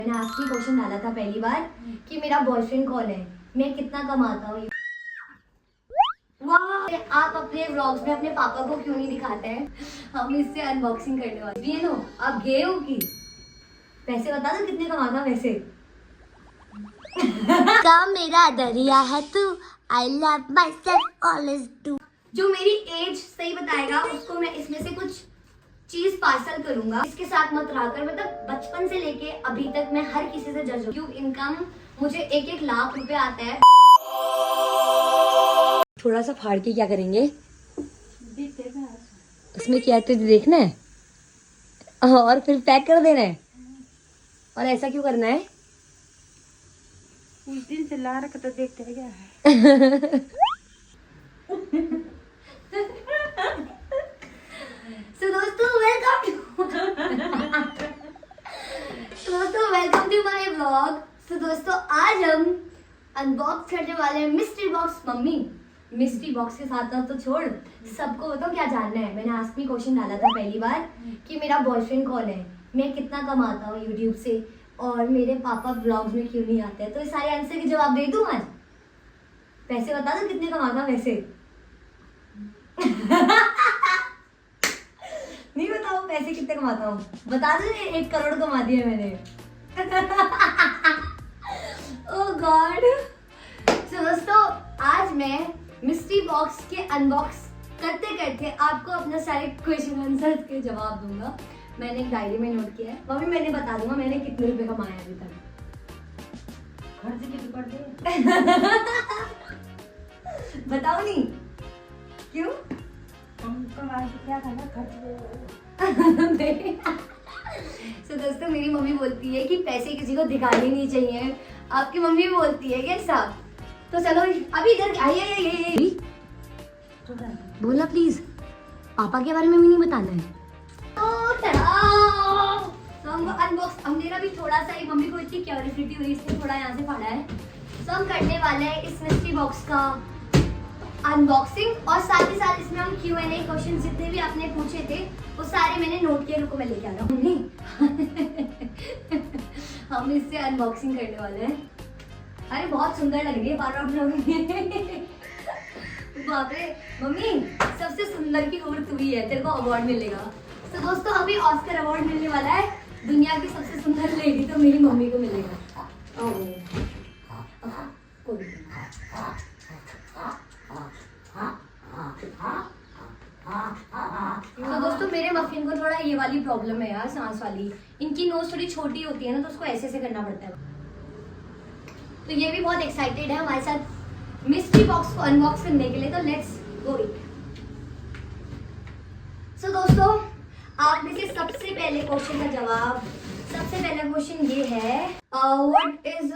मैंने आज भी क्वेश्चन डाला था पहली बार कि मेरा बॉयफ्रेंड कौन है, मैं कितना कमाता हूँ। वाह, आप अपने व्लॉग्स में अपने पापा को क्यों नहीं दिखाते हैं? हम इससे अनबॉक्सिंग करने वाले। ये नो, आप गए हो कि पैसे बता दो कितने कमाता वैसे। का मेरा दरिया है तू, I love my self always do. जो मेरी एज सही बताएगा उसको मैं इसमें से कुछ चीज पार्सल करूंगा। इसके साथ मत रहा कर, मतलब बचपन से लेके अभी तक मैं हर किसी से जज हूँ। इनकम मुझे 1-1 लाख रुपए आता है। थोड़ा सा फाड़ के क्या करेंगे, उसमें क्या तो देखना है और फिर पैक कर देना है। और ऐसा क्यों करना है? उस दिन से ला रखा तो देखते हैं क्या है। So, दोस्तों वेलकम टू माय व्लॉग। तो दोस्तों आज हम अनबॉक्स करने वाले हैं mystery box. Mummy, mystery box के साथ तो छोड़, सबको बताओ क्या जानना है। मैंने आज भी क्वेश्चन डाला था पहली बार कि मेरा बॉयफ्रेंड कौन है, मैं कितना कमाता हूँ यूट्यूब से, और मेरे पापा व्लॉग्स में क्यों नहीं आते हैं। तो इस सारे आंसर के जवाब दे दूँ आज। पैसे बता दो कितने कमाता हूँ वैसे। नहीं बताओ पैसे कितने कमाता हूँ, बता दो। 1 करोड़ कमा दिए मैंने। ओह गॉड। तो दोस्तों आज मैं मिस्ट्री बॉक्स के अनबॉक्स करते करते आपको अपने सारे क्वेश्चन आंसर के जवाब दूंगा। मैंने एक डायरी में नोट किया है। मम्मी मैंने बता दूंगा मैंने कितने रुपए कमाए अभी तक। खर्च कितने कर दे। बताओ नहीं क्यों। हम कमाए तो क्या करना, खर्च तो दोस्तों मेरी मम्मी बोलती है कि पैसे किसी को दिखाने नहीं चाहिए। आपकी मम्मी भी बोलती है कैसा। तो चलो अभी इधर आइए। बोला प्लीज, पापा के बारे में भी नहीं बताना है। तो हम अनबॉक्स, हम मेरा भी थोड़ा सा, मम्मी को इतनी क्यूरियोसिटी हुई इसने थोड़ा यहाँ से फाड़ा है। तो हम करने वाले हैं इस मिस्ट्री बॉक्स का अनबॉक्सिंग, और साथ ही साथ इसमें हम Q&A क्वेश्चन जितने भी आपने पूछे थे वो सारे मैंने नोट किए। रुको मैं लेके आ रहा हूँ। हम इससे अनबॉक्सिंग करने वाले हैं। अरे बहुत सुंदर लग रही है, बार बार बाप रे मम्मी, सबसे सुंदर की उम्र तू ही है, तेरे को अवार्ड मिलेगा। तो दोस्तों अभी ऑस्कर अवार्ड मिलने वाला है। दुनिया की सबसे सुंदर लेडी तो मेरी मम्मी को मिलेगा। तो दोस्तों मेरे मफिन को थोड़ा ये वाली प्रॉब्लम है यार, सांस वाली। इनकी नोज थोड़ी छोटी होती है ना, तो उसको ऐसे से करना पड़ता है। तो ये भी बहुत एक्साइटेड है हमारे साथ मिस्ट्री बॉक्स को अनबॉक्स करने के लिए। तो लेट्स गो इट। सो दोस्तों आप में से सबसे पहले क्वेश्चन का जवाब, सबसे पहला क्वेश्चन ये है, व्हाट इज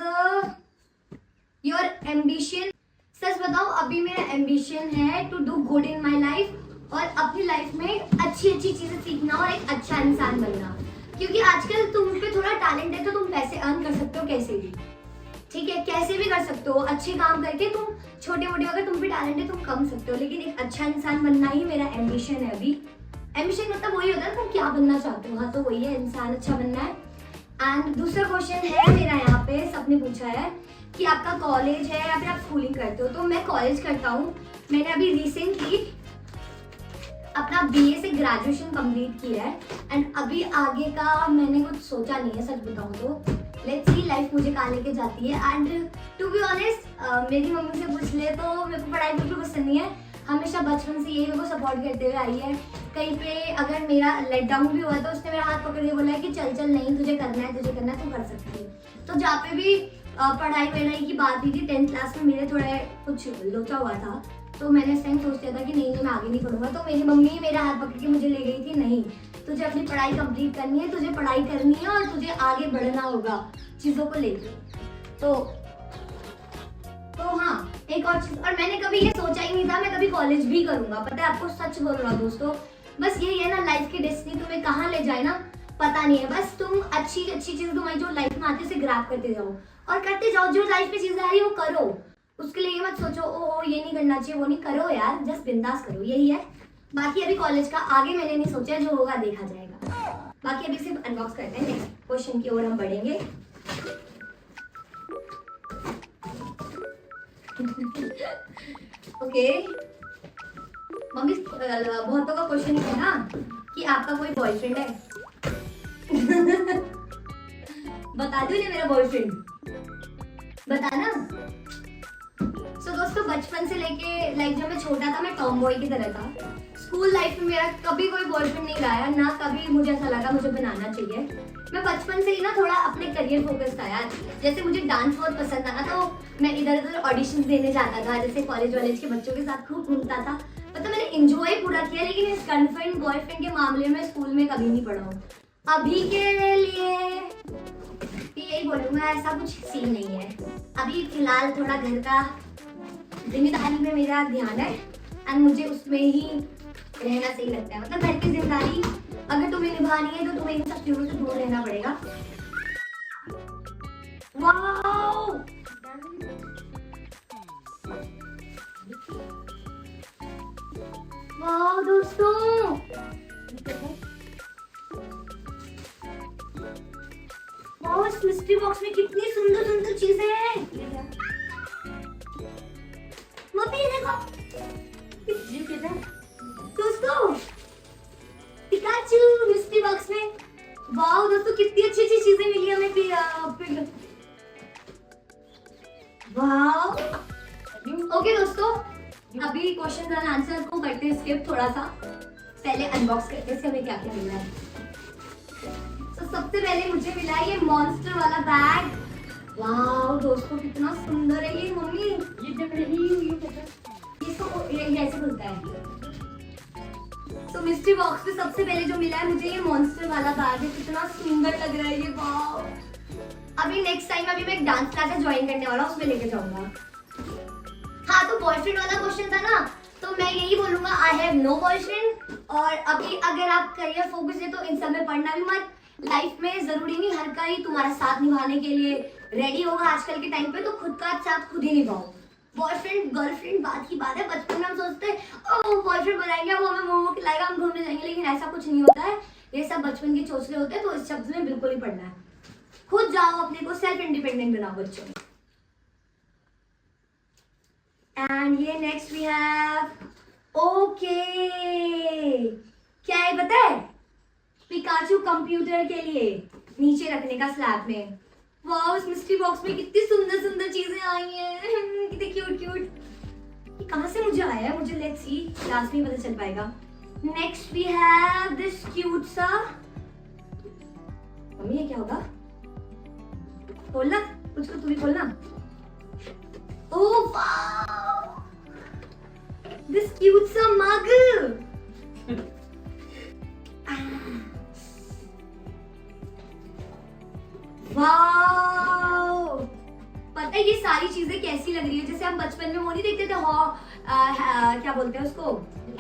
योर एम्बिशन। सच बताओ अभी मेरा एम्बिशन है to do good in my life, और अपनी लाइफ में अच्छी अच्छी चीजें सीखना और एक अच्छा इंसान बनना। क्योंकि आजकल तुम पे थोड़ा टैलेंट है तो तुम पैसे अर्न कर सकते हो कैसे भी, ठीक है, कैसे भी कर सकते हो। अच्छे काम करके तुम छोटे मोटे, अगर तुम पे टैलेंट है तुम कम सकते हो, लेकिन एक अच्छा इंसान बनना ही मेरा एम्बिशन है अभी। एम्बिशन मतलब वही होता है तुम क्या बनना चाहते हो। हाँ तो वही है, इंसान अच्छा बनना है। एंड दूसरा क्वेश्चन है मेरा यहाँ पे, सबने पूछा है कि आपका कॉलेज है या फिर आप स्कूलिंग करते हो। तो मैं कॉलेज करता हूँ। मैंने अभी रिसेंटली अपना BA से ग्रेजुएशन कंप्लीट किया है, एंड अभी आगे का मैंने कुछ सोचा नहीं है, सच बताऊँ तो। लेट्स सी लाइफ मुझे कहाँ लेके जाती है। एंड टू बी ऑनेस्ट मेरी मम्मी से पूछ ले तो मेरे को पढ़ाई बिल्कुल पसंद नहीं है। हमेशा बचपन से यही मेरे को सपोर्ट करते हुए आई है। कहीं पे अगर मेरा लेट डाउन भी हुआ तो उसने मेरा हाथ पकड़ के बोला है कि चल चल, नहीं तुझे करना है, तुझे करना है, तू कर सकती है। तो जहाँ पे भी पढ़ाई वढ़ाई की बात हुई थी 10th क्लास में, मेरे थोड़ा कुछ लोचा हुआ था, तो मैंने इस टाइम सोच लिया था कि नहीं मैं आगे नहीं पढ़ूंगा। तो मेरी मम्मी मेरा हाथ पकड़ के मुझे ले गई थी, नहीं तुझे अपनी पढ़ाई कंप्लीट करनी है, तुझे पढ़ाई करनी है और तुझे आगे बढ़ना होगा चीज़ों को लेकर। तो हाँ एक और चीज, और मैंने कभी ये सोचा ही नहीं था मैं कभी कॉलेज भी करूंगा। पता है आपको, सच बोल रहा हूँ दोस्तों, बस यही है ना, लाइफ की डेस्टिनी तुम्हें कहाँ ले जाए ना पता नहीं है। बस तुम अच्छी अच्छी चीज तुम्हारी जो लाइफ में आती है उसे ग्रैब करते जाओ और करते जाओ। जो लाइफ में चीजें आ रही है वो करो, उसके लिए मत सोचो ओ ये नहीं करना चाहिए, वो नहीं करो यार, जस्ट बिंदास करो, यही है। बाकी अभी कॉलेज का आगे मैंने नहीं सोचा, जो होगा देखा जाएगा। बाकी अभी सिर्फ अनबॉक्स करते हैं, नेक्स्ट क्वेश्चन की ओर हम बढ़ेंगे। ओके मम्मी, बहुतों का क्वेश्चन है ना कि आपका कोई बॉयफ्रेंड है। बता दूं ना मेरा बॉयफ्रेंड, बताना। सो दोस्तों, बचपन से लेके लाइक जब मैं छोटा था मैं टॉम बॉय की तरह था। स्कूल लाइफ में मेरा कभी कोई बॉयफ्रेंड नहीं रहा, ना कभी मुझे ऐसा लगा मुझे बनाना चाहिए। मैं बचपन से ही ना थोड़ा अपने करियर फोकस था यार। जैसे मुझे डांस बहुत पसंद था ना, तो मैं इधर उधर ऑडिशन देने जाता था, जैसे कॉलेज वॉलेज के बच्चों के साथ खूब घूमता था। मतलब मैंने एंजॉय पूरा किया, लेकिन इस गर्लफ्रेंड बॉयफ्रेंड के मामले में स्कूल में कभी नहीं पढ़ा हूँ। अभी के लिए यही बोलूँगा, ऐसा कुछ सीन नहीं है। अभी फिलहाल थोड़ा घर का जिम्मेदारी में मेरा ध्यान है एंड मुझे उसमें ही रहना सही लगता है। मतलब घर की जिम्मेदारी अगर तुम्हें निभानी है तो तुम्हें इन सब चीजों से दूर रहना पड़ेगा। वाओ, वाओ दोस्तों, वाओ, इस मिस्ट्री बॉक्स में कितनी सुंदर सुंदर चीजें हैं। मम्मी ये देखो दोस्तों, पिकाचू मिस्ट्री बॉक्स में। वाओ दोस्तों, कितनी अच्छी अच्छी चीजें मिली हमें। वाओ, ओके दोस्तों, अभी क्वेश्चन एंड आंसर को करते हैं स्किप थोड़ा सा। पहले अनबॉक्स करते हैं हमें क्या क्या मिला है। तो सबसे पहले मुझे मिला है ये मॉन्स्टर वाला बैग। वाओ दोस्तों, कितना सुंदर है ये। मम्मी ये जब रही इसको ये ऐसे खुलता है। तो मिस्ट्री बॉक्स में सबसे पहले जो मिला है मुझे ये मॉन्स्टर वाला बैग है। कितना सुंदर लग रहा है ये। वाओ, अभी नेक्स्ट टाइम अभी मैं एक डांस क्लास ज्वाइन करने वाला हूँ, उसमें लेके जाऊंगा। हाँ, तो बॉयफ्रेंड वाला क्वेश्चन था ना, तो मैं यही बोलूंगा, आई हैव नो बॉयफ्रेंड। और अभी अगर आप करियर फोकस है तो इन सब में पढ़ना भी मत। लाइफ में जरूरी नहीं हर कोई तुम्हारा साथ निभाने के लिए रेडी होगा आजकल के टाइम पे, तो खुद का साथ खुद ही निभाओ। बॉयफ्रेंड गर्लफ्रेंड बात की बात है। बचपन में हम सोचते हैं ओ बॉयफ्रेंड बनाएंगे, वो हमें मोमो खिलाएगा, हम घूमने जाएंगे, लेकिन ऐसा कुछ नहीं होता है। ये सब बचपन के चोचले होते हैं, तो इस शब्द में बिल्कुल ही पढ़ना है। खुद जाओ, अपने को सेल्फ इंडिपेंडेंट बनाओ बच्चों। एंड ये नेक्स्ट वी हैव, ओके, क्या है पता है? पिकाचू कंप्यूटर के लिए नीचे रखने का स्लैब में। वाओ, इस मिस्ट्री बॉक्स में कितनी सुंदर सुंदर चीजें आई हैं। कितनी क्यूट क्यूट। ये कहाँ से मुझे आया है, मुझे लेट्स सी, लास्ट में पता चल पाएगा। Next we have this cute सा। मम्मी ये क्या होगा? खोलना, कुछ को तू भी खोलना। ओह वाओ, दिस क्यूट सा मग। वाओ, पता है ये सारी चीजें कैसी लग रही है? जैसे हम बचपन में वो नहीं देखते थे, क्या बोलते हैं उसको,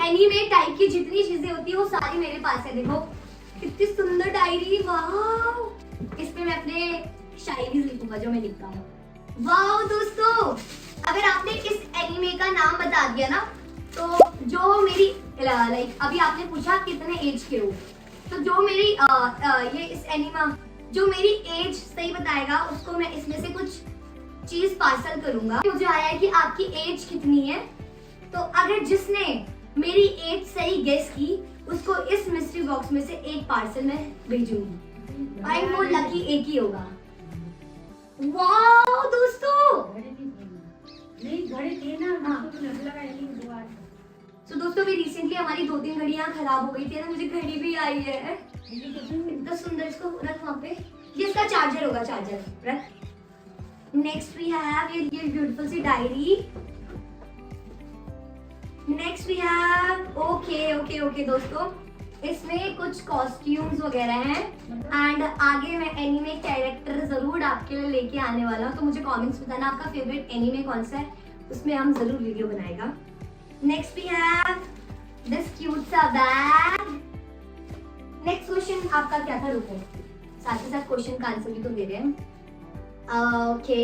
एनीमे टाइप की जितनी चीजें होती है वो सारी मेरे पास है। देखो कितनी सुंदर डायरी। वाओ, इसमें मैं अपने शायरीज लिखूंगा जो मैं लिखता हूँ। वाओ दोस्तों, अगर आपने इस एनीमे का नाम बता दिया ना, तो जो मेरी लाइक अभी आपने पूछा कितने एज के हो, तो जो मेरी ये इस एनीमा जो मेरी एज सही बताएगा उसको मैं इसमें से कुछ चीज पार्सल करूंगा। मुझे आया है कि आपकी एज कितनी है, तो अगर जिसने मेरी एज सही गेस की उसको इस मिस्ट्री बॉक्स में से एक पार्सल मैं भेजूंगी। आई एम मोर लकी, एक ही होगा। वाओ दोस्तों, नहीं घड़ी थी ना, हाँ। तो लगाएंगे दोबारा। तो दोस्तों भी रिसेंटली हमारी 2-3 घड़ियां खराब हो गई थी ना, मुझे घड़ी भी आई है इतना सुंदर। इसको रख वहाँ पे, ये इसका चार्जर होगा, चार्जर रख। नेक्स्ट वी हैव ये ब्यूटीफुल सी diary. Next we have, okay okay okay दोस्तों, इसमें कुछ कॉस्ट्यूम्स वगैरह हैं एंड आगे मैं एनीमे कैरेक्टर जरूर आपके लिए लेके आने वाला हूँ। तो मुझे कमेंट्स बताना आपका फेवरेट एनीमे कौन सा है, उसमें हम जरूर वीडियो बनाएगा। Next we have this cute सा बैग। नेक्स्ट क्वेश्चन आपका क्या था? रुको, साथ ही साथ क्वेश्चन का आंसर भी तो दे रहे हैं। ओके,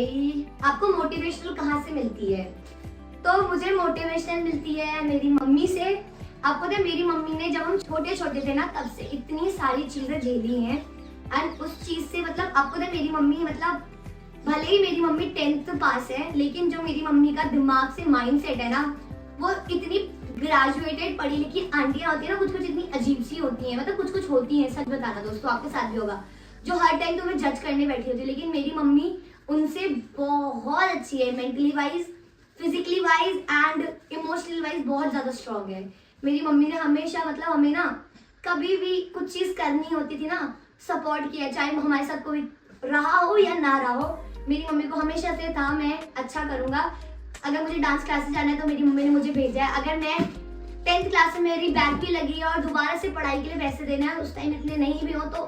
आपको मोटिवेशनल कहाँ से मिलती है? तो मुझे मोटिवेशन मिलती है मेरी मम्मी से। आपको पता है मेरी मम्मी ने जब हम छोटे छोटे थे ना, तब से इतनी सारी चीजें झेली हैं एंड उस चीज से मतलब आपको पता है मेरी मम्मी मतलब भले ही मेरी मम्मी 10th पास है, लेकिन जो मेरी मम्मी का दिमाग से माइंड सेट है ना, वो इतनी ग्रेजुएटेड पढ़ी लिखी आंटियां होती है ना, कुछ कुछ इतनी अजीब सी होती हैं, मतलब कुछ कुछ होती हैं, सच बताना दोस्तों आपके साथ भी होगा, जो हर टाइम तुम्हें जज करने बैठी होती है। लेकिन मेरी मम्मी उनसे बहुत अच्छी है, mentally wise, physically wise and emotionally wise बहुत ज्यादा स्ट्रांग है। मेरी मम्मी ने हमेशा मतलब हमें ना कभी भी कुछ चीज करनी होती थी ना, सपोर्ट किया, चाहे हमारे साथ कोई रहा हो या ना रहा हो। मेरी मम्मी को हमेशा से था मैं अच्छा करूंगा। अगर मुझे डांस क्लासेस जाना है तो मेरी मम्मी ने मुझे भेजा है। अगर मैं 10th क्लास में मेरी बैग भी लगी है और दोबारा से पढ़ाई के लिए पैसे देना है, उस टाइम इतने नहीं भी हो तो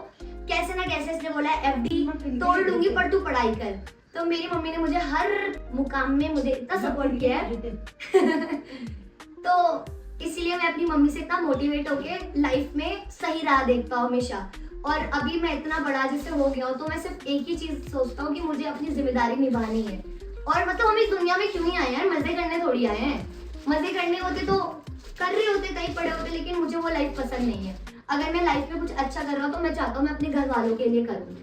कैसे ना कैसे इसने बोला है FD तोड़ लूंगी पर तू पढ़ाई कर। तो मेरी मम्मी ने मुझे हर मुकाम में मुझे इतना सपोर्ट किया है तो इसीलिए मैं अपनी मम्मी से इतना मोटिवेट होके लाइफ में सही राह देखता हूँ हमेशा। और अभी मैं इतना बड़ा जैसे हो गया हूँ तो मैं सिर्फ एक ही चीज सोचता हूँ कि मुझे अपनी जिम्मेदारी निभानी है। और मतलब हम इस दुनिया में क्यों ही आए हैं, मजे करने थोड़ी आए हैं। मजे करने होते तो कर रहे होते, कहीं पड़े होते, लेकिन मुझे वो लाइफ पसंद नहीं है। अगर मैं लाइफ में कुछ अच्छा कर रहा हूँ तो मैं चाहता हूँ मैं अपने घर वालों के लिए करूँ,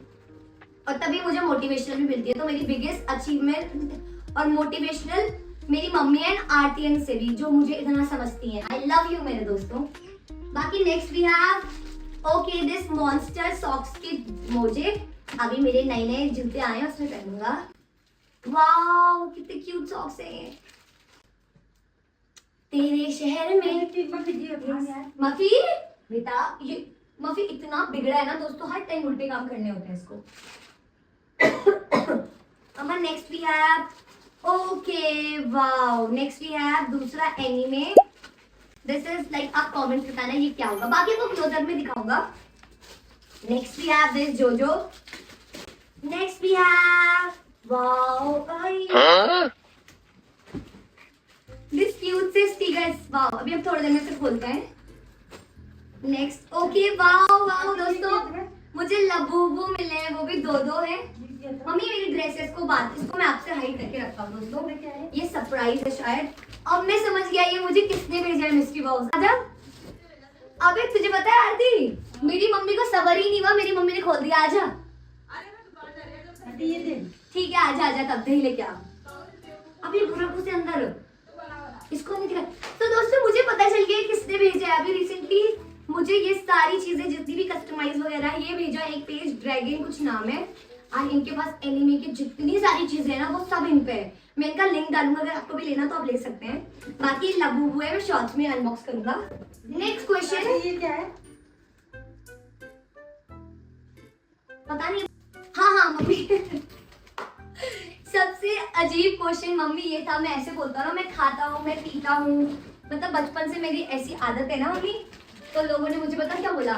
और तभी मुझे मोटिवेशन भी मिलती है। तो मेरी बिगेस्ट अचीवमेंट और मोटिवेशनल मेरी मम्मी एंड आरतीएन से भी, जो मुझे इतना समझती हैं। आई लव यू मेरे दोस्तों। बाकी next we have okay this monster socks के मोजे। अभी मेरे नए नए जूते आए हैं, उसमें पहनूंगा। वाओ कितने क्यूट सॉक्स हैं। तेरे शहर में मफी बेटा, ये मफी इतना बिगड़ा है ना दोस्तों, हर टाइम उल्टे काम करने होते हैं इसको। Amar next we have okay wow, next we have दूसरा एनीमे। दिस इज लाइक आप कमेंट बताना ये क्या होगा, बाकी को क्लोजअप में दिखाऊंगा। Next we have this JoJo. Next we have wow this cute से स्टिकर्स। वाओ अभी हम थोड़ी देर में से खोलते हैं। नेक्स्ट ओके वाओ वाओ दोस्तों, मुझे लबूबू मिले हैं, वो भी दो है। मम्मी मेरी ड्रेसेस को बात, इसको मैं आपसे हाइड करके रखता हूँ दोस्तों, ये सरप्राइज है शायद। अब मैं समझ गया ये मुझे किसने भेजा है मिस्ट्री बॉक्स। आजा। अबे तुझे पता है आरती, मेरी मम्मी को सबर ही नहीं हुआ, मेरी मम्मी ने खोल दिया। आजा ठीक है, आजा आजा, तब दही लेके आ। अभी घुस से अंदर, इसको नहीं दिखा। तो दोस्तों मुझे पता चल गया किसने भेजा है। अभी रिसेंटली मुझे ये सारी चीजें जितनी भी कस्टमाइज वगैरह ये भेजा। एक पेज ड्रैगन कुछ नाम है, और इनके पास एनिमे की जितनी सारी चीजें हैं ना वो सब इन पे है। मैं इनका लिंक डालूंगा, अगर आपको भी लेना तो आप ले सकते हैं। बाकी लबूबू है, मैं शॉर्ट्स में अनबॉक्स करूंगा। नेक्स्ट क्वेश्चन, ये क्या है? पता नहीं। हाँ मम्मी सबसे अजीब क्वेश्चन मम्मी ये था, मैं ऐसे बोलता हूँ ना, मैं खाता हूँ, मैं पीता हूँ, मतलब बचपन से मेरी ऐसी आदत है ना मम्मी। तो लोगों ने मुझे पता क्या बोला,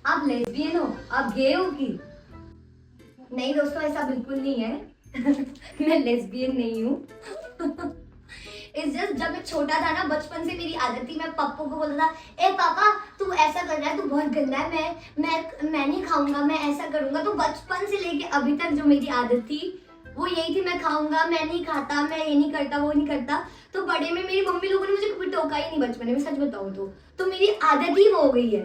आप लेस्बियन हो, आप गे हो की? नहीं दोस्तों ऐसा बिल्कुल नहीं है मैं लेस्बियन नहीं हूँ इट्स जस्ट जब मैं छोटा था ना, बचपन से मेरी आदत थी, मैं पप्पू को बोलता था, ए पापा तू ऐसा कर रहा है, तू बहुत गंदा है, मैं नहीं खाऊंगा, मैं ऐसा करूंगा। तो बचपन से लेके अभी तक जो मेरी आदत थी वो यही थी, मैं खाऊंगा, मैं नहीं खाता, मैं ये नहीं करता, वो नहीं करता। तो बड़े में मेरी मम्मी लोगों ने मुझे कभी टोका ही नहीं बचपन में, सच बताऊं तो मेरी आदत ही वो हो गई है।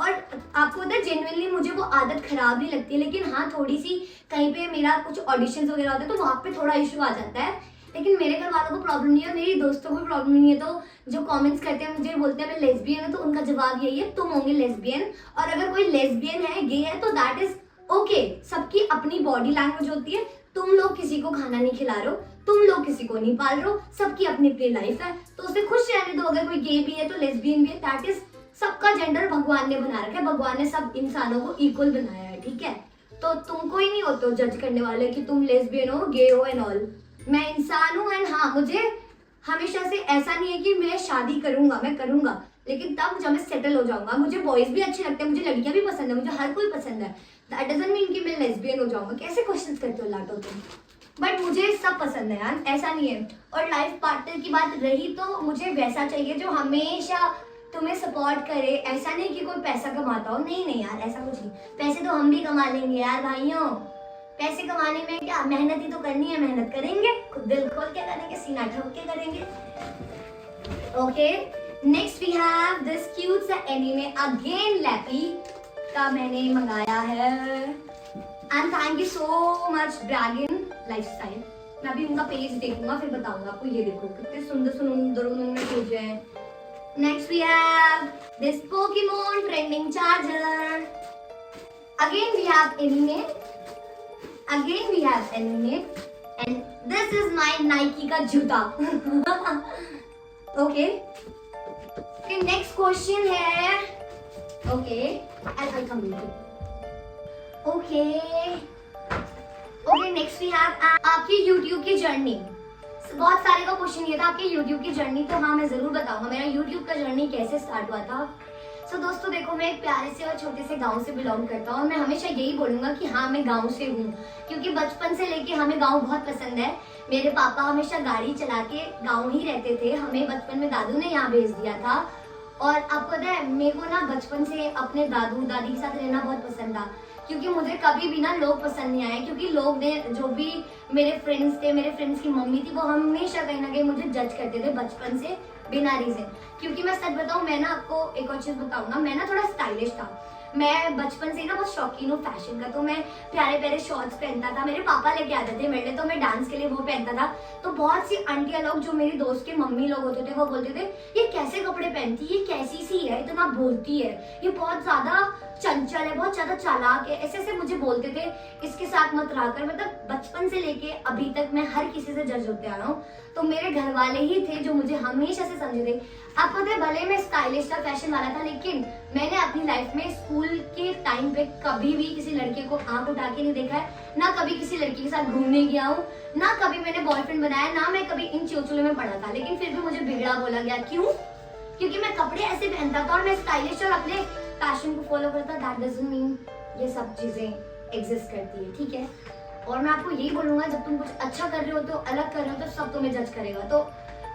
और आपको पता है जेन्युइनली मुझे वो आदत खराब नहीं लगती है, लेकिन हाँ थोड़ी सी कहीं पे मेरा कुछ ऑडिशंस वगैरह होते हैं तो वहाँ पे थोड़ा इशू आ जाता है। लेकिन मेरे घर वालों को प्रॉब्लम नहीं है, मेरी दोस्तों को प्रॉब्लम नहीं है। तो जो कमेंट्स करते हैं मुझे बोलते हैं मैं लेस्बियन हूँ, तो उनका जवाब यही है तुम होंगे लेस्बियन। और अगर कोई लेस्बियन है, गे है, तो दैट इज ओके। सबकी अपनी बॉडी लैंग्वेज होती है। तुम लोग किसी को खाना नहीं खिला रहे हो, तुम लोग किसी को नहीं पाल रहे हो, सबकी अपनी अपनी लाइफ है, तो उसे खुश रहने दो। अगर कोई गे भी है तो लेस्बियन भी है, दैट इज सबका जेंडर भगवान ने बना रखा है, भगवान ने सब इंसानों को इक्वल बनाया है, ठीक है। तो तुम कोई नहीं होते हो जज करने वाले कि तुम लेस्बियन हो, गे हो एंड ऑल। मैं इंसान हूँ एंड हाँ मुझे हमेशा से ऐसा नहीं है कि मैं शादी करूंगा, मैं करूंगा, लेकिन तब जब मैं सेटल हो जाऊंगा। मुझे बॉयज भी अच्छे लगते हैं, मुझे लड़कियां भी पसंद है, मुझे हर कोई पसंद है। दैट डजंट मीन कि मैं लेस्बियन हो जाऊंगा। कैसे क्वेश्चंस करते हो लाटो तुम, बट मुझे सब पसंद है यार, ऐसा नहीं है। और लाइफ पार्टनर की बात रही तो मुझे वैसा चाहिए जो हमेशा तुम्हें सपोर्ट करे। ऐसा नहीं कि कोई पैसा कमाता हो, नहीं यार ऐसा कुछ नहीं। पैसे तो हम भी कमा लेंगे यार भाइयों, पैसे कमाने में क्या, मेहनत ही तो करनी है, मेहनत करेंगे, खुद दिल खोल के करेंगे, सीना ठोक के करेंगे। Okay next we have this cute सा एनीमे अगेन, लैपी का मैंने मंगाया है। And thank you so much dragon lifestyle, मैं अभी उनका पेज देखूंगा फिर बताऊंगा आपको। ये देखो कितने सुंदर सुंदर उन्होंने भेजे हैं। Next we have this Pokemon trending charger. Again we have anime, again we have anime and this is my Nike का जूता। ओके, नेक्स्ट क्वेश्चन है, okay I come okay okay next we have आपकी YouTube की journey. बहुत सारे का question ये था आपकी YouTube की जर्नी, तो हाँ मैं जरूर बताऊंगा मेरा YouTube का जर्नी कैसे स्टार्ट हुआ था। सो दोस्तों देखो, मैं एक प्यारे से और छोटे से गांव से बिलोंग करता हूँ और मैं हमेशा यही बोलूंगा कि हाँ मैं गांव से हूँ, क्योंकि बचपन से लेके हमें गांव बहुत पसंद है। मेरे पापा हमेशा गाड़ी चला के गाँव ही रहते थे, हमें बचपन में दादू ने यहाँ भेज दिया था। और आपको पता है मेरे को ना बचपन से अपने दादू दादी के साथ रहना बहुत पसंद था, क्योंकि मुझे कभी भी ना लोग पसंद नहीं आए, क्योंकि लोग ने जो भी मेरे फ्रेंड्स थे, मेरे फ्रेंड्स की मम्मी थी, वो हमेशा कहीं ना कहीं मुझे जज करते थे बचपन से बिना रीजन। क्योंकि मैं सच बताऊं, मैं ना आपको एक और चीज बताऊंगा, मैं ना थोड़ा स्टाइलिश था। मैं बचपन से ना बहुत शौकीन हूँ फैशन का, तो मैं प्यारे प्यारे शॉर्ट्स पहनता था, मेरे पापा लेके आते थे मेरे लिए, तो मैं डांस के लिए वो पहनता था। तो बहुत सी आंटियां लोग जो मेरी दोस्त के मम्मी लोग होते थे वो बोलते थे ये कैसे कपड़े पहनती है, ये कैसी सी है, इतना बोलती है, ये बहुत ज्यादा चंचल है, बहुत ज्यादा चालाक है, ऐसे ऐसे मुझे बोलते थे, इसके साथ मत रहा कर। मतलब बचपन से लेके अभी तक मैं हर किसी से जज होते आ रहा हूँ। तो मेरे घर वाले ही थे जो मुझे हमेशा से समझे थे। आपको पता है भले मैं स्टाइलिश था, फैशन वाला था, लेकिन मैंने अपनी लाइफ में स्कूल के टाइम पे कभी भी किसी लड़के को आंख उठा के नहीं देखा है, ना कभी किसी लड़की के साथ घूमने गया हूँ, ना कभी मैंने बॉयफ्रेंड बनाया, ना मैं कभी इन चोचलों में पढ़ा था। लेकिन फिर भी मुझे बिगड़ा बोला गया, क्यों? क्योंकि मैं कपड़े ऐसे पहनता था और मैं स्टाइलिश और अपने पैशन को फॉलो करता। दैट डजंट मीन ये सब चीजें एग्जिस्ट करती है, ठीक है। और मैं आपको यही बोलूंगा, जब तुम कुछ अच्छा कर रहे हो तो अलग कर रहे हो तो सब तुम्हें जज करेगा। तो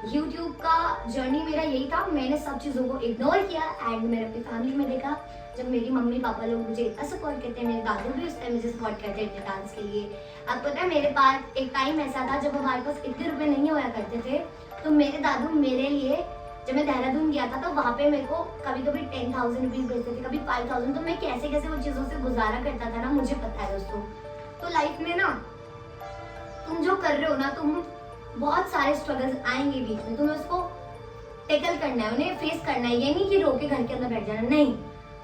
YouTube का जर्नी मेरा यही था, मैंने सब चीजों को इग्नोर किया एंड मेरे अपनी फैमिली में देखा, जब मेरी मम्मी पापा लोग मुझे इतना सपोर्ट करते हैं, मेरे दादू भी उस टाइम मुझे सपोर्ट करते थे डांस के लिए। आपको पता है मेरे पास एक टाइम ऐसा था जब हमारे पास इतने रुपए नहीं होया करते थे, तो मेरे दादू मेरे लिए, जब मैं देहरादून गया था तो वहाँ पे मेरे को कभी कभी 10,000 रुपीज भेजते थे, कभी 5,000। तो मैं कैसे कैसे वो चीजों से गुजारा करता था ना, मुझे पता है दोस्तों। तो लाइफ में ना तुम जो कर रहे हो ना, तुम बहुत सारे स्ट्रगल्स आएंगे बीच में, तुम्हें उसको टैकल करना है, उन्हें फेस करना है। ये नहीं कि रोके घर के अंदर बैठ जाना, नहीं।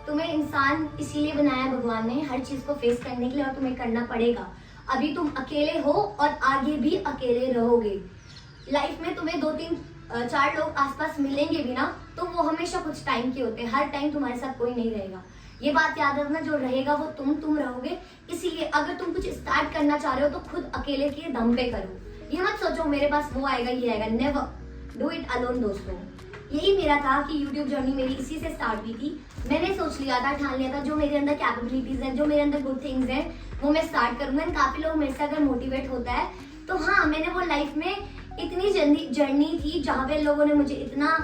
तुम्हें इंसान इसीलिए बनाया भगवान ने, हर चीज को फेस करने के लिए, और तुम्हें करना पड़ेगा। अभी तुम अकेले हो और आगे भी अकेले रहोगे। लाइफ में तुम्हें 2-3-4 लोग आसपास मिलेंगे भी ना, तो वो हमेशा कुछ टाइम के होते हैं, हर टाइम तुम्हारे साथ कोई नहीं रहेगा। ये बात याद रखना, जो रहेगा वो तुम रहोगे। इसीलिए अगर तुम कुछ स्टार्ट करना चाह रहे हो तो खुद अकेले के दम पे करो। ये मत सोचो मेरे पास वो आएगा ये आएगा, नेवर डू इट अलोन दोस्तों। यही मेरा था कि YouTube जर्नी मेरी इसी से स्टार्ट हुई थी। मैंने सोच लिया था, ठान लिया था, जो मेरे अंदर कैपेबिलिटीज हैं, जो मेरे अंदर गुड थिंग्स हैं, वो मैं स्टार्ट करूंगा। काफी लोग मेरे से अगर मोटिवेट होता है तो हाँ, मैंने वो लाइफ में इतनी जर्नी थी जहाँ पे लोगों ने मुझे इतना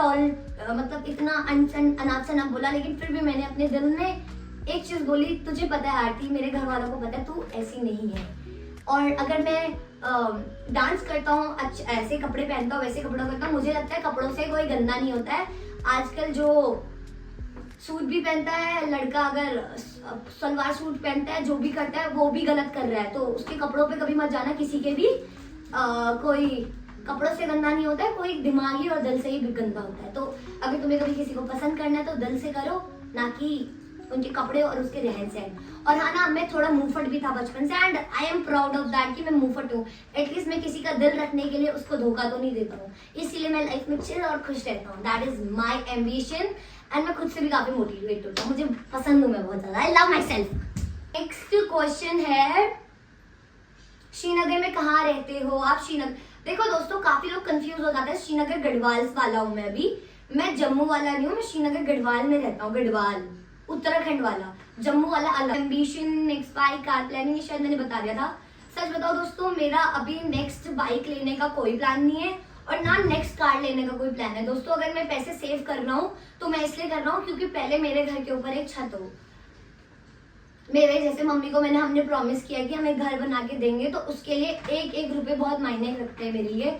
मतलब इतना अनाप शनाप बोला, लेकिन फिर भी मैंने अपने दिल में एक चीज बोली, तुझे पता है आरती, मेरे घर वालों को पता है तू ऐसी नहीं है। और अगर मैं डांस करता हूँ, ऐसे कपड़े पहनता हूँ, वैसे कपड़ों करता हूँ, मुझे लगता है कपड़ों से कोई गंदा नहीं होता है। आजकल जो सूट भी पहनता है लड़का, अगर सलवार सूट पहनता है, जो भी करता है वो भी गलत कर रहा है। तो उसके कपड़ों पे कभी मत जाना, किसी के भी कोई कपड़ों से गंदा नहीं होता है, कोई दिमागी और दिल से ही गंदा होता है। तो अगर तुम्हें कभी किसी को पसंद करना है तो दिल से करो, ना कि उनके कपड़े और उसके रहन सहन। और हाँ ना, मैं थोड़ा मुंहफट भी था बचपन से, and I am proud of that कि मैं मुंहफट हूँ। एटलीस्ट मैं किसी का दिल रखने के लिए उसको धोखा तो नहीं देता हूँ, इसीलिए मैं लाइफ में चिल और खुश रहता हूँ। That is my ambition and मैं खुद से भी काफी मोटिवेट होता हूँ, मुझे पसंद हूँ मैं बहुत ज्यादा, I love my self. Next question है, श्रीनगर में कहाँ रहते हो आप? श्रीनगर, देखो दोस्तों काफी लोग कंफ्यूज हो जाते हैं, श्रीनगर गढ़वाल वाला हूँ मैं अभी, मैं जम्मू वाला नहीं हूँ, मैं श्रीनगर गढ़वाल में रहता हूँ। गढ़वाल उत्तराखंड वाला, जम्मू वाला अलग। Ambition, next bike, car planning, ये शायद मैंने बता दिया था। सच बताओ दोस्तों, मेरा अभी नेक्स्ट बाइक लेने का कोई प्लान नहीं है और ना नेक्स्ट कार लेने का कोई प्लान है दोस्तों। अगर मैं पैसे सेव कर रहा हूँ तो मैं इसलिए कर रहा हूँ क्योंकि पहले मेरे घर के ऊपर एक छत हो। मेरे जैसे मम्मी को हमने प्रॉमिस किया कि हमें घर बना के देंगे, तो उसके लिए एक एक रुपए बहुत मायने रखते हैं मेरे लिए।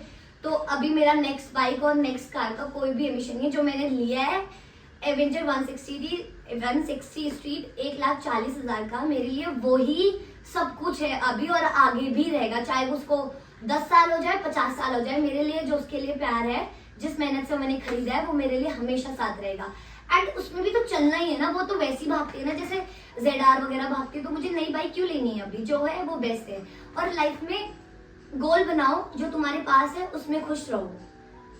तो अभी मेरा नेक्स्ट बाइक और नेक्स्ट कार का कोई भी एम्बिशन नहीं है। जो मैंने लिया है एवेंजर 160 स्ट्रीट 1,40,000 का, मेरे लिए वो ही सब कुछ है अभी और आगे भी रहेगा। चाहे उसको 10 साल हो जाए 50 साल हो जाए, मेरे लिए जो उसके लिए प्यार है, जिस मेहनत से मैंने खरीदा है, वो मेरे लिए हमेशा साथ रहेगा। एंड उसमें भी तो चलना ही है ना, वो तो वैसी भागती है ना जैसे ZR वगैरह भागती है, तो मुझे नई बाइक क्यों लेनी है, अभी जो है वो बेस्ट है। और लाइफ में गोल बनाओ, जो तुम्हारे पास है उसमें खुश रहो।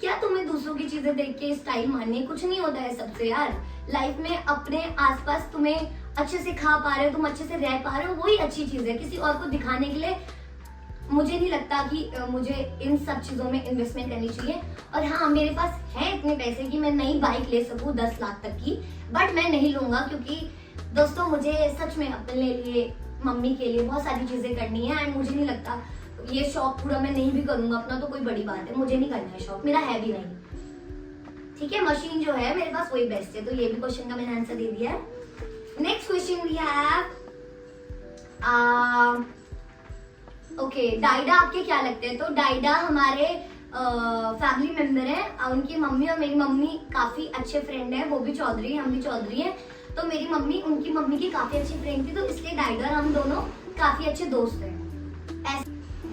क्या तुम्हें दूसरों की चीजें देख के स्टाइल माननी, कुछ नहीं होता है सबसे यार। लाइफ में अपने आसपास तुम्हें अच्छे से खा पा रहे हो, तुम अच्छे से रह पा रहे हो, वही अच्छी चीज है। किसी और को दिखाने के लिए मुझे नहीं लगता कि मुझे इन सब चीजों में इन्वेस्टमेंट करनी चाहिए। और हाँ, मेरे पास है इतने पैसे कि मैं नई बाइक ले सकूं 10 लाख तक की, बट मैं नहीं लूंगा, क्योंकि दोस्तों मुझे सच में अपने लिए, मम्मी के लिए बहुत सारी चीजें करनी है। एंड मुझे नहीं लगता ये शौक पूरा मैं नहीं भी करूंगा अपना तो कोई बड़ी बात है, मुझे नहीं करना है शौक, मेरा है भी नहीं। ठीक है, मशीन जो है मेरे पास वही बेस्ट है। तो ये भी क्वेश्चन का मैंने आंसर दे दिया है। Next question we have, okay, डाइडा आपके क्या लगते हैं? तो डाइडा हमारे फैमिली मेंबर है। उनकी मम्मी और मेरी मम्मी काफी अच्छे फ्रेंड है, वो भी चौधरी है, हम भी चौधरी है। तो मेरी मम्मी उनकी मम्मी की काफी अच्छी फ्रेंड थी, तो इसलिए डाइडा और हम दोनों काफी अच्छे दोस्त हैं।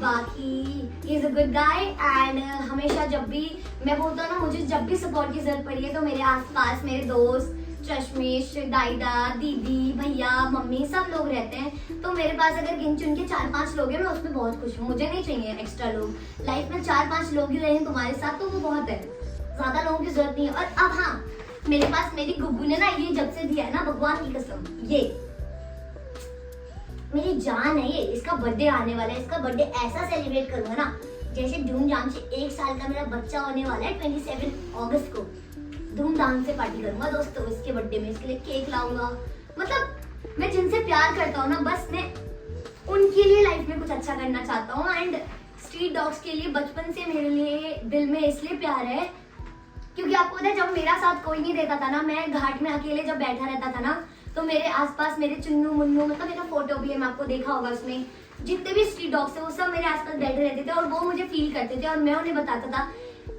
बाकी he is a good guy. And हमेशा जब भी मैं बोलता हूँ ना, मुझे जब भी सपोर्ट की जरूरत पड़ी है तो मेरे आसपास मेरे दोस्त चश्मेश, डाइडा, दीदी, भैया, मम्मी सब लोग रहते हैं। तो मेरे पास अगर गिन चुन के 4-5 लोग हैं, मैं उसमें बहुत खुश हूँ। मुझे नहीं चाहिए एक्स्ट्रा लोग। लाइफ में 4-5 लोग ही रहे तुम्हारे साथ तो वो बहुत है, ज्यादा लोगों की जरूरत नहीं है। और अब हाँ, मेरे पास मेरी गुब्बू ने ना ये जब से दिया है ना, भगवान की कसम, ये मेरी जान है। ये इसका बर्थडे आने वाला है, इसका बर्थडे ऐसा सेलिब्रेट करूंगा ना जैसे धूमधाम से 1 साल का मेरा बच्चा होने वाला है। 27 अगस्त को धूमधाम से पार्टी करूंगा दोस्तों इसके बर्थडे में। इसके लिए केक लाऊंगा। मतलब मैं जिनसे प्यार करता हूँ ना, बस मैं उनके लिए लाइफ में कुछ अच्छा करना चाहता हूँ। एंड स्ट्रीट डॉग्स के लिए बचपन से मेरे लिए दिल में इसलिए प्यार है क्योंकि आपको पता है, जब मेरा साथ कोई नहीं देता था ना, मैं घाट में अकेले जब बैठा रहता था ना, तो मेरे आसपास मेरे चुन्नू मुन्नू, मतलब मेरा फोटो भी है, मैं आपको देखा होगा उसमें, जितने भी स्ट्रीट डॉग्स है वो सब मेरे आसपास बैठे रहते थे और वो मुझे फील करते थे। और मैं उन्हें बताता था,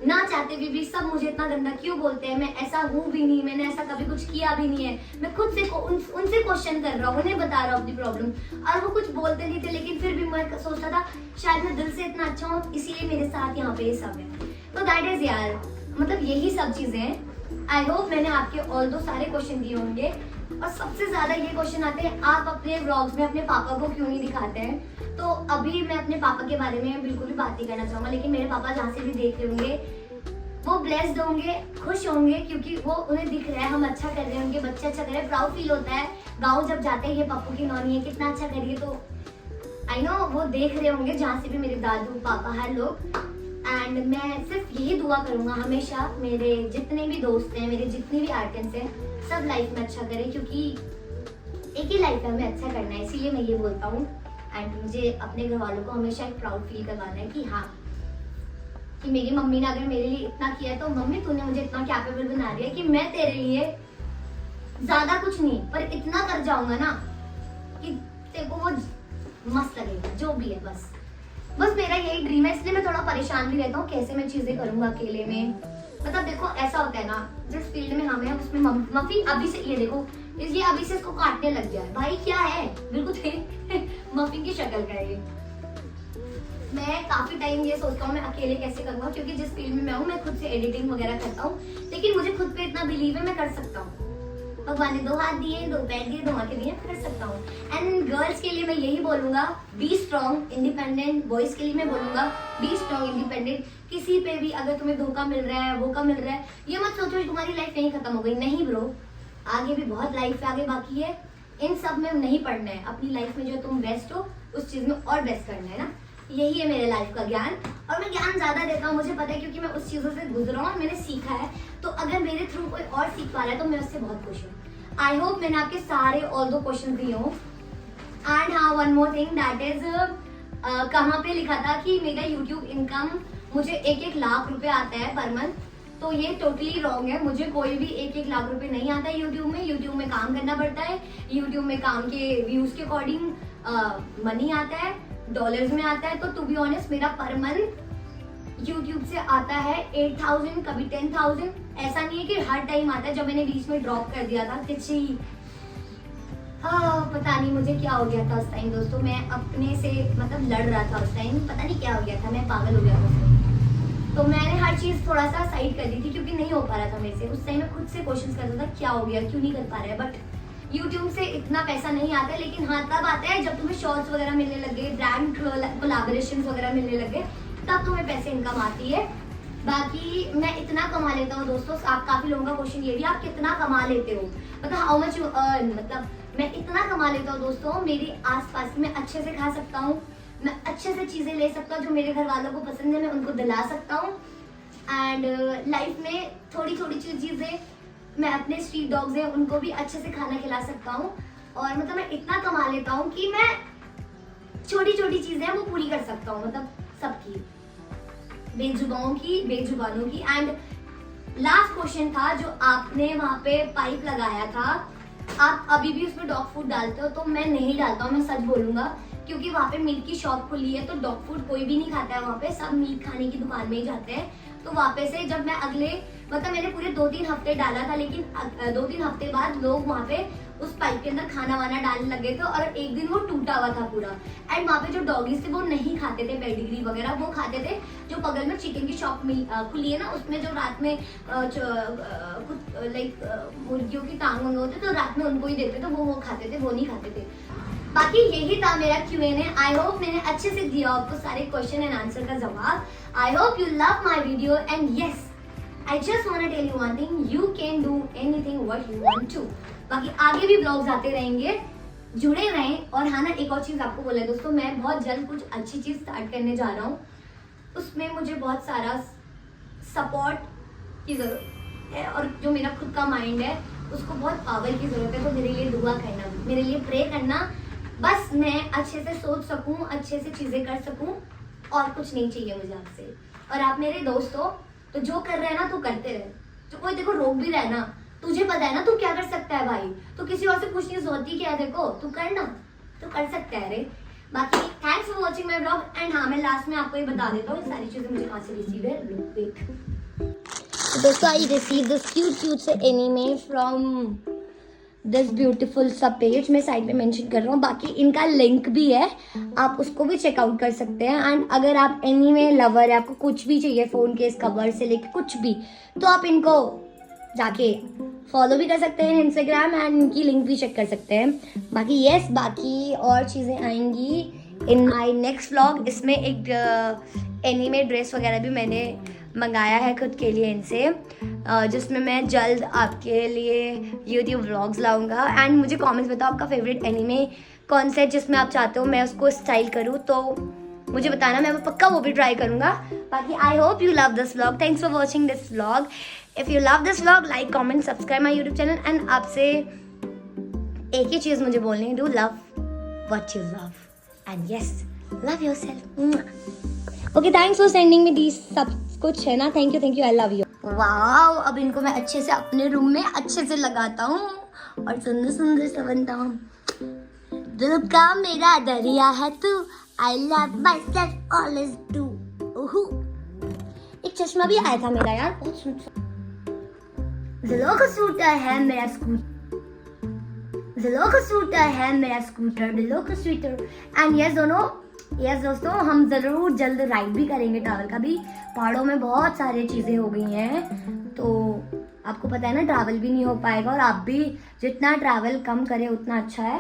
ना चाहते हुए भी सब मुझे इतना गंदा क्यों बोलते हैं, मैं ऐसा हूँ भी नहीं, मैंने ऐसा कभी कुछ किया भी नहीं है। मैं खुद से उनसे क्वेश्चन कर रहा हूँ, उन्हें बता रहा हूँ अपनी प्रॉब्लम, और वो कुछ बोलते नहीं थे। लेकिन फिर भी मैं सोचता था शायद मैं दिल से इतना अच्छा हूँ, इसीलिए मेरे साथ यहाँ पे ये सब है। तो दैट इज यार, मतलब यही सब चीजें हैं। आई होप मैंने आपके ऑल दो सारे क्वेश्चन दिए होंगे। और सबसे ज्यादा ये क्वेश्चन आते हैं, आप अपने व्लॉग्स में अपने पापा को क्यों नहीं दिखाते हैं? तो अभी मैं अपने पापा के बारे में बिल्कुल भी बात नहीं करना चाहूंगा, लेकिन मेरे पापा जहाँ से भी देख रहे होंगे वो ब्लेस्ड होंगे, खुश होंगे, क्योंकि वो उन्हें दिख रहा है हम अच्छा कर रहे हैं, उनके बच्चे अच्छा कर रहे हैं, प्राउड फील होता है। गाँव जब जाते हैं, ये पप्पू की नौनी है, कितना अच्छा करिए, तो आई नो वो देख रहे होंगे जहाँ से भी मेरे दादू पापा हर लोग। एंड मैं सिर्फ यही दुआ करूंगा हमेशा, मेरे जितने भी दोस्त हैं, मेरे जितने भी आर्टिस्ट हैं, सब लाइफ में अच्छा करें, क्योंकि एक ही लाइफ है, हमें अच्छा करना है, इसीलिए मैं ये बोलता हूँ। एंड मुझे अपने घर वालों को हमेशा एक प्राउड फील करवाना है कि हाँ, कि मेरी मम्मी ने अगर मेरे लिए इतना किया है तो मम्मी तूने मुझे इतना कैपेबल बना दिया कि मैं तेरे लिए ज्यादा कुछ नहीं पर इतना कर जाऊंगा ना कि तेरे को वो मस्त लगेगा, जो भी है। बस मेरा यही ड्रीम है, इसलिए मैं थोड़ा परेशान भी रहता हूँ कैसे मैं चीजें करूंगा अकेले में। मतलब देखो ऐसा होता है ना, जिस फील्ड में हम हैं उसमें मफी अभी से, ये देखो ये अभी से इसको काटने लग गया है भाई, क्या है बिल्कुल मफी की शक्ल का है। मैं काफी टाइम ये सोचता हूँ मैं अकेले कैसे करूंगा, क्योंकि जिस फील्ड में मैं हूँ मैं खुद से एडिटिंग वगैरह करता हूँ, लेकिन मुझे खुद पे इतना बिलीव है मैं कर सकता हूँ। भगवान ने 2 हाथ दिए, 2 पैर दिए, 2 आंखें दिए, कर सकता हूँ। एंड गर्ल्स के लिए मैं यही बोलूंगा, बी स्ट्रॉन्ग इंडिपेंडेंट। बॉयज के लिए मैं बोलूंगा बी स्ट्रॉन्ग इंडिपेंडेंट। किसी पे भी अगर तुम्हें धोखा मिल रहा है, धोखा मिल रहा है, ये मत सोचो तुम्हारी लाइफ नहीं खत्म हो गई। नहीं ब्रो, आगे भी बहुत लाइफ आगे बाकी है, इन सब में नहीं पढ़ना है। अपनी लाइफ में जो तुम बेस्ट हो उस चीज में और बेस्ट करना है ना, यही है मेरे लाइफ का ज्ञान। और मैं ज्ञान ज्यादा देता हूँ, मुझे पता है, क्योंकि मैं उस चीजों से गुजरा हूँ, मैंने सीखा है। तो अगर मेरे थ्रू कोई और सीख पा रहा है तो मैं उससे बहुत खुश हूँ। आई होप मैंने आपके सारे ऑल दो क्वेश्चन दिए हो। एंड हाँ, one more thing, that is कहाँ पे लिखा था कि मेरा यूट्यूब इनकम मुझे 1-1 लाख रुपए आता है पर मंथ, तो ये टोटली रॉन्ग है। मुझे कोई भी 1-1 लाख रुपए नहीं आता है यूट्यूब में। यूट्यूब में काम करना पड़ता है, यूट्यूब में काम के व्यूज के अकॉर्डिंग मनी आता है, डॉलर्स में आता है। तो टू बी ऑनेस्ट मेरा पर मंथ यूट्यूब से आता है 8,000, कभी 10,000। ऐसा नहीं है कि हर टाइम आता है। जब मैंने बीच में ड्रॉप कर दिया था किसी पता नहीं मुझे क्या हो गया था उस टाइम दोस्तों, मैं अपने से मतलब लड़ रहा था उस टाइम, पता नहीं क्या हो गया था, मैं पागल हो गया था उस टाइम। तो मैंने हर चीज़ थोड़ा सा साइड कर दी थी क्योंकि नहीं हो पा रहा था मेरे से। उस टाइम मैं खुद से क्वेश्चन करता था क्या हो गया, क्यों नहीं कर पा रहा है। बट यूट्यूब से इतना पैसा नहीं आता है, लेकिन हाँ तब आता है जब तुम्हें शॉर्ट्स वगैरह मिलने लगे, ब्रांड कोलैबोरेशंस वगैरह मिलने लगे, तब तुम्हें पैसे इनकम आती है। बाकी मैं इतना कमा लेता हूँ दोस्तों, आप काफी लोगों का क्वेश्चन ये भी, आप कितना कमा लेते हो, मतलब हाउ मच यू अर्न, मतलब मैं इतना कमा लेता हूँ दोस्तों, मेरी आसपास मैं अच्छे से खा सकता हूँ, मैं अच्छे से चीजें ले सकता हूँ जो मेरे घर वालों को पसंद है, मैं उनको दिला सकता हूँ। एंड लाइफ में थोड़ी थोड़ी चीजें मैं अपने स्ट्रीट डॉग्स हैं उनको भी अच्छे से खाना खिला सकता हूँ। और मतलब मैं इतना कमा लेता हूँ कि मैं छोटी छोटी चीजें हैं वो पूरी कर सकता हूँ, मतलब सबकी, बेजुबानों की। एंड लास्ट क्वेश्चन था जो आपने वहां पे पाइप लगाया था, आप अभी भी उसमें डॉग फूड डालते हो? तो मैं नहीं डालता हूँ, मैं सच बोलूंगा, क्योंकि वहाँ पे मीट की शॉप खुली है तो डॉग फूड कोई भी नहीं खाता है वहाँ पे, सब मीट खाने की दुकान में ही जाते हैं। तो वहाँ पे से जब मैं मतलब मैंने पूरे 2-3 हफ्ते डाला था, लेकिन 2-3 हफ्ते बाद लोग वहाँ पे उस पाइप के अंदर खाना वाना डालने लगे थे और एक दिन वो टूटा हुआ था पूरा। एंड वहाँ पे जो डॉगीज थे वो नहीं खाते थे पेडिग्री वगैरह, वो खाते थे जो बगल में चिकन की शॉप खुली है ना, उसमें जो रात में कुछ लाइक मुर्गियों की टांग वांग होते तो रात में उनको ही देते थे, वो खाते थे, वो नहीं खाते थे। बाकी यही था मेरा Q&A। आई होप मैंने अच्छे से दिया आपको सारे क्वेश्चन एंड आंसर का जवाब। I hope you love my video and yes I just want to tell you one thing, you can do anything what you want to. बाकी आगे भी ब्लॉग्स आते रहेंगे, जुड़े रहें। और हाँ ना, एक और चीज आपको बोला है दोस्तों, मैं बहुत जल्द कुछ अच्छी चीज स्टार्ट करने जा रहा हूँ, उसमें मुझे बहुत सारा सपोर्ट की जरूरत है और जो मेरा खुद का माइंड है उसको बहुत पावर की जरूरत है। तो मेरे लिए दुआ करना, मेरे लिए प्रे करना, बस मैं अच्छे से सोच सकूं, अच्छे से चीजें कर सकूं, और कुछ नहीं चाहिए मुझे आपसे। और आप मेरे दोस्त हो तो जो कर रहे हैं ना तो करते रहे, जो कोई देखो रोक भी रहे ना, तुझे पता है ना तू क्या कर सकता है भाई, तो किसी और से पूछने की जरूरत ही क्या है, देखो तू करना तो कर सकता है रे। बाकी thanks for watching my blog. And हाँ, मैं लास्ट में आपको ये बता देता हूँ सारी चीजें मुझे कहाँ से रिसीव है। लुक वेट दोस्तों, आई रिसीव दिस क्यूट से एनीमे फ्रॉम दिस ब्यूटीफुल सा पेज, मैं साइड में मेंशन कर रहा हूँ, बाकी इनका लिंक भी है, आप उसको भी चेकआउट कर सकते हैं। एंड अगर आप एनीमे लवर है, आपको कुछ भी चाहिए फोन केस कवर से लेके कुछ भी, तो आप इनको जाके फॉलो भी कर सकते हैं इंस्टाग्राम, एंड इनकी लिंक भी चेक कर सकते हैं। बाकी यस, बाकी और चीज़ें आएंगी इन माई नेक्स्ट व्लॉग। इसमें एक एनीमे ड्रेस वगैरह भी मैंने मंगाया है खुद के लिए इनसे, जिसमें मैं जल्द आपके लिए यूट्यूब व्लॉग्स लाऊंगा। एंड मुझे कमेंट्स बताओ आपका फेवरेट एनीमे कौन सा है जिसमें आप चाहते हो मैं उसको स्टाइल करूँ, तो मुझे बताना, मैं पक्का वो भी ट्राई करूँगा। बाकी आई hope you love this vlog, thanks for watching this vlog. If you love this vlog, like comment subscribe my YouTube channel. And आपसे एक ही चीज़ मुझे बोलनी है, do love what you love and yes love yourself. Okay, thanks for sending me this सब कुछ है ना, thank you, I love you. Wow, अब इनको मैं अच्छे से अपने रूम में अच्छे से लगाता हूँ और सुंदर सुंदर सा बनता हूँ। दिल का मेरा दरिया है तू, I love my self always do. एक चश्मा भी आया था मेरा यार, बहुत सुंदर। दिलों को सूटा है मेरा स्कूटर, दिलों को सूटा है मेरा स्कूटर, दिलों को स्वेटर। एंड यस दोस्तों, हम ज़रूर जल्द राइड भी करेंगे, ट्रैवल का भी। पहाड़ों में बहुत सारी चीज़ें हो गई हैं, तो आपको पता है ना, ट्रैवल भी नहीं हो पाएगा, और आप भी जितना ट्रैवल कम करें उतना अच्छा है।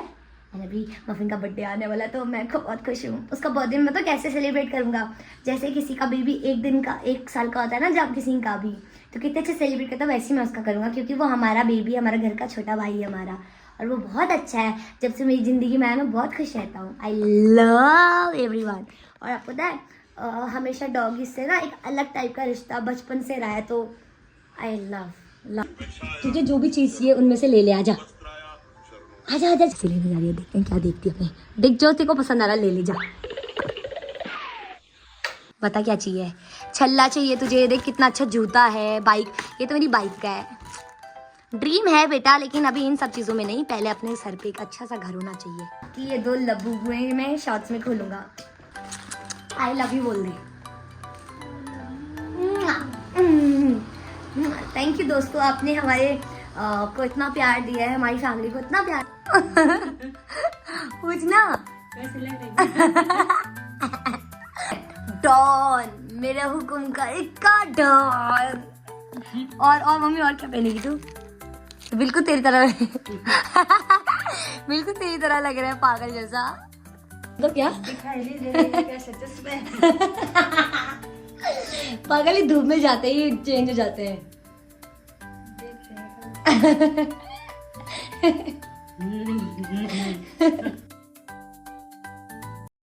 और अभी मफिन का बर्थडे आने वाला, तो मैं बहुत खुश हूँ। उसका बर्थडे मैं तो कैसे सेलिब्रेट करूँगा, जैसे किसी का बेबी 1 साल का होता है ना, जब किसी का भी, तो कितने अच्छे सेलिब्रेट करता है, वैसे मैं उसका करूँगा, क्योंकि वो हमारा बेबी, हमारा घर का छोटा भाई है हमारा, और वो बहुत अच्छा है। जब से मेरी ज़िंदगी में आया, मैं बहुत खुश रहता हूँ। I love everyone. और आपको पता है, हमेशा डॉगी से ना एक अलग टाइप का रिश्ता बचपन से रहा है, तो आई लव। तुझे जो भी चीज़ चाहिए उनमें से ले ले, आजा आजा आजा। से लेने जा रही है, देखते हैं क्या देखती है अपने। देख, जो तेरे को पसंद आ रहा ले ले जा। बता क्या चाहिए? छल्ला चाहिए तुझे? देख कितना अच्छा जूता है, बाइक, ये तो मेरी बाइक का है। ड्रीम है बेटा, लेकिन अभी इन सब चीज़ों में नहीं, पहले अपने सर पे एक अच्छा सा घर होना चाहिए। कि ये 2 लब्बू हुए मैं शॉर्ट्स में खोलूंगा। आई लव यू बोल दे। थैंक यू दोस्तों, आपने हमारे को इतना प्यार दिया है, हमारी फैमिली को इतना प्यार। पूछना। कैसे लग रही डॉन, मेरे हुक्म का इक्का डॉन। और मम्मी और क्या पहनेगी तू? बिल्कुल तेरी तरह बिल्कुल तेरी तरह लग रहा है, पागल जैसा। तो क्या दिखाई नहीं दे रही है कैसे चश्मे। पागल ही धूप में जाते ही चेंज हो जाते हैं। देख रहे हैं।